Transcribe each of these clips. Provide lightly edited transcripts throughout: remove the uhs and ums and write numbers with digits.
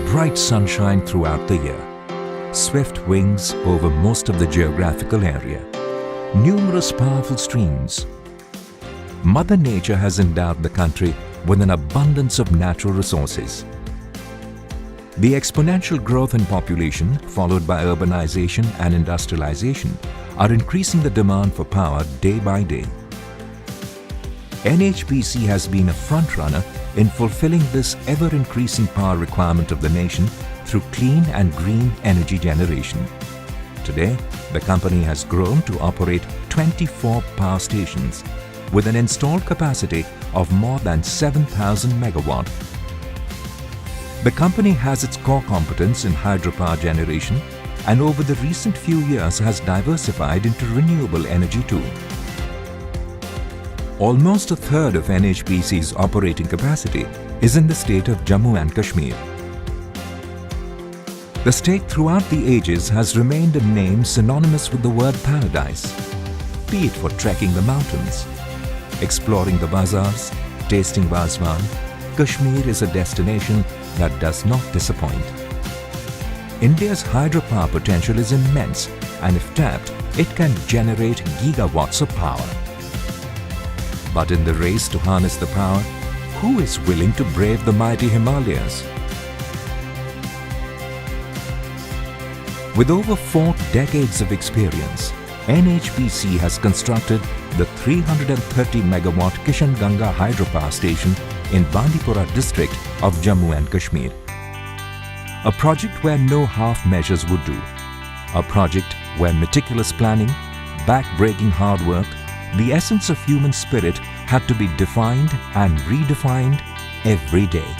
bright sunshine throughout the year, swift winds over most of the geographical area, numerous powerful streams. Mother Nature has endowed the country with an abundance of natural resources. The exponential growth in population, followed by urbanization and industrialization, are increasing the demand for power day by day. NHPC has been a frontrunner in fulfilling this ever-increasing power requirement of the nation through clean and green energy generation. Today, the company has grown to operate 24 power stations with an installed capacity of more than 7,000 megawatt. The company has its core competence in hydropower generation and over the recent few years has diversified into renewable energy too. Almost a third of NHPC's operating capacity is in the state of Jammu and Kashmir. The state throughout the ages has remained a name synonymous with the word paradise, be it for trekking the mountains, exploring the bazaars, tasting Vazwan. Kashmir is a destination that does not disappoint. India's hydropower potential is immense and if tapped, it can generate gigawatts of power. But in the race to harness the power, who is willing to brave the mighty Himalayas? With over 4 decades of experience, NHPC has constructed the 330 megawatt Kishanganga hydropower station in Bandipora district of Jammu and Kashmir. A project where no half measures would do. A project where meticulous planning, back-breaking hard work, the essence of human spirit had to be defined and redefined every day.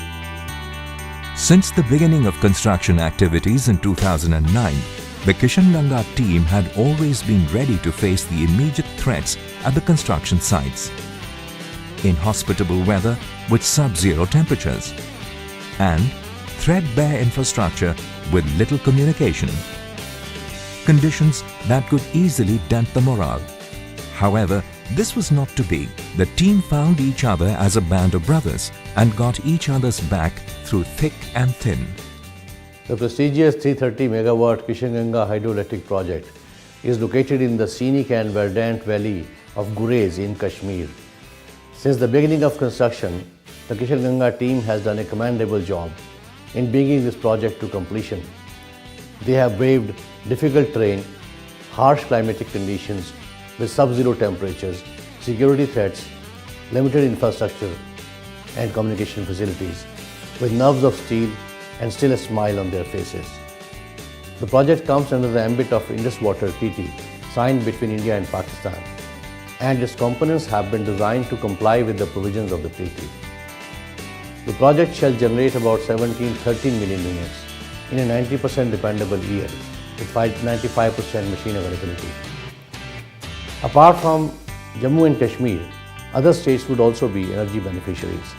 Since the beginning of construction activities in 2009, the Kishanganga team had always been ready to face the immediate threats at the construction sites. Inhospitable weather with sub-zero temperatures and threadbare infrastructure with little communication. Conditions that could easily dent the morale. However, this was not to be. The team found each other as a band of brothers and got each other's back through thick and thin. The prestigious 330 megawatt Kishanganga hydroelectric project is located in the scenic and verdant valley of Gurez in Kashmir. Since the beginning of construction, the Kishanganga team has done a commendable job in bringing this project to completion. They have braved difficult terrain, harsh climatic conditions with sub-zero temperatures, security threats, limited infrastructure and communication facilities, with nerves of steel and still a smile on their faces. The project comes under the ambit of Indus Water Treaty signed between India and Pakistan, and its components have been designed to comply with the provisions of the treaty. The project shall generate about 13 million units in a 90% dependable year with 95% machine availability. Apart from Jammu and Kashmir, other states would also be energy beneficiaries.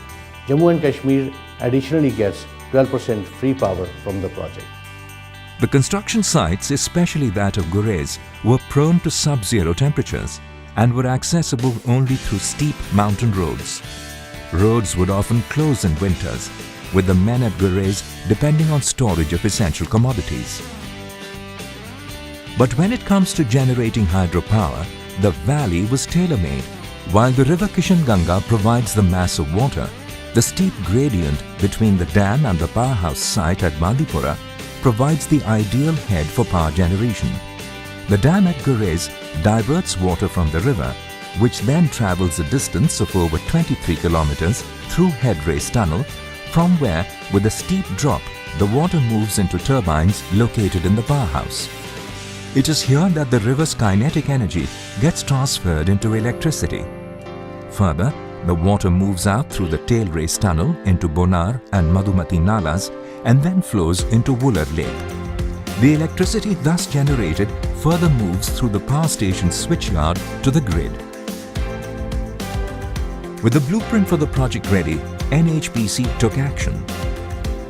Jammu and Kashmir additionally gets 12% free power from the project. The construction sites, especially that of Gurez, were prone to sub-zero temperatures and were accessible only through steep mountain roads. Roads would often close in winters, with the men at Gurez depending on storage of essential commodities. But when it comes to generating hydropower, the valley was tailor-made. While the river Kishanganga provides the mass of water, the steep gradient between the dam and the powerhouse site at Bandipora provides the ideal head for power generation. The dam at Gurez diverts water from the river, which then travels a distance of over 23 kilometers through Head Race Tunnel, from where, with a steep drop, the water moves into turbines located in the powerhouse. It is here that the river's kinetic energy gets transferred into electricity. Further, the water moves out through the Tail Race Tunnel into Bonar and Madhumati Nalas and then flows into Wooler Lake. The electricity thus generated further moves through the power station's switchyard to the grid. With the blueprint for the project ready, NHPC took action.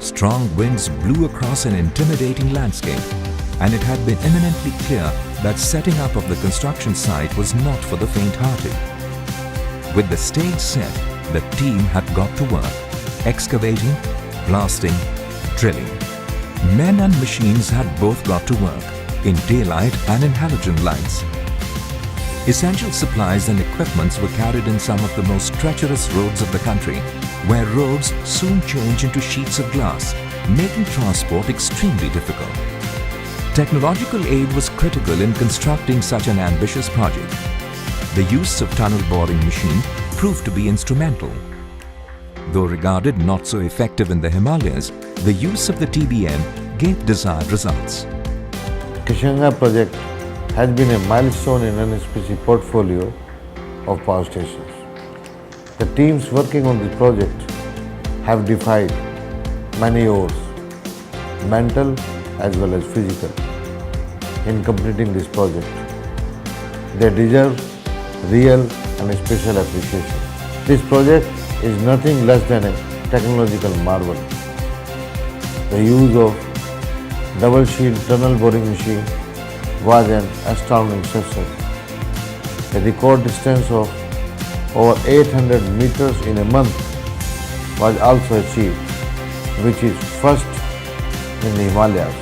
Strong winds blew across an intimidating landscape, and it had been eminently clear that setting up of the construction site was not for the faint-hearted. With the stage set, the team had got to work, excavating, blasting, drilling. Men and machines had both got to work, in daylight and in halogen lights. Essential supplies and equipments were carried in some of the most treacherous roads of the country, where roads soon change into sheets of glass, making transport extremely difficult. Technological aid was critical in constructing such an ambitious project. The use of tunnel boring machine proved to be instrumental. Though regarded not so effective in the Himalayas, the use of the TBM gave desired results. Kishan Ganga project has been a milestone in NHPC portfolio of power stations. The teams working on this project have defied many odds, mental as well as physical, in completing this project. They deserve real and special appreciation. This project is nothing less than a technological marvel. The use of double shield tunnel boring machine was an astounding success. A record distance of over 800 meters in a month was also achieved, which is first in the Himalayas.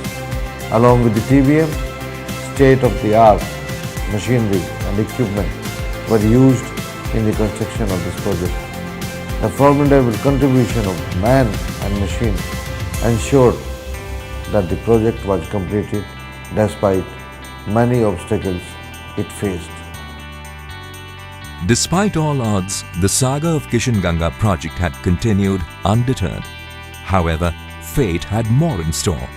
Along with the TBM, state-of-the-art machinery and equipment were used in the construction of this project. The formidable contribution of man and machine ensured that the project was completed despite many obstacles it faced. Despite all odds, the saga of Kishan Ganga project had continued undeterred. However, fate had more in store.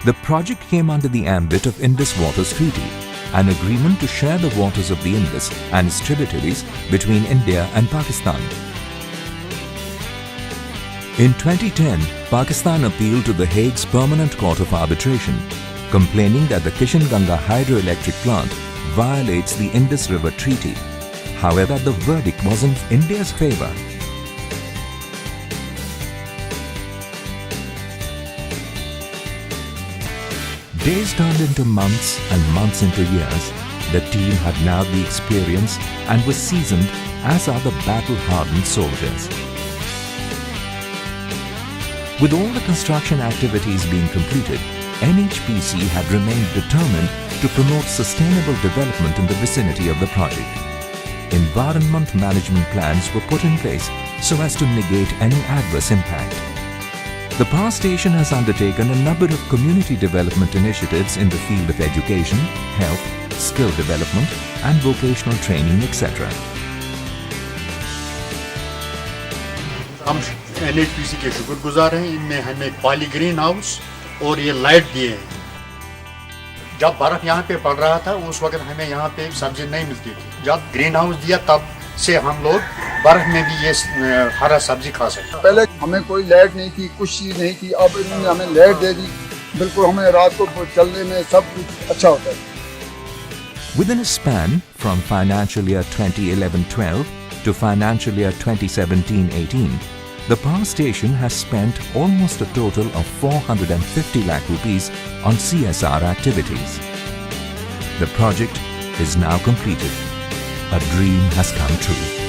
The project came under the ambit of Indus Waters Treaty, an agreement to share the waters of the Indus and its tributaries between India and Pakistan. In 2010, Pakistan appealed to the Hague's Permanent Court of Arbitration, complaining that the Kishan Ganga hydroelectric plant violates the Indus River Treaty. However, the verdict was in India's favour. Days turned into months and months into years. The team had now the experience and was seasoned, as are the battle-hardened soldiers. With all the construction activities being completed, NHPC had remained determined to promote sustainable development in the vicinity of the project. Environment management plans were put in place so as to negate any adverse impact. The power station has undertaken a number of community development initiatives in the field of education, health, skill development and vocational training, etc. हम NHPC के शुक्रगुजार हैं। इनने हमें poly green house और ये light दिए हैं। जब बर्फ यहाँ पे पड़ रहा था उस वक्त हमें यहाँ पे सब्जी नहीं मिलती थी। जब ग्रीन हाउस दिया तब से हम लोग बर्फ में भी ये हरा सब्जी खा सकते। पहले हमें कोई लाइट नहीं थी, कुछ चीज़ नहीं थी, अब इन्होंने हमें लाइट दे दी। बिल्कुल हमें रात को चलने में सब कुछ अच्छा होता है। Within a span from financial year 2011-12 to financial year 2017-18, the power station has spent almost a total of 450 lakh rupees on CSR activities. The project is now completed. A dream has come true.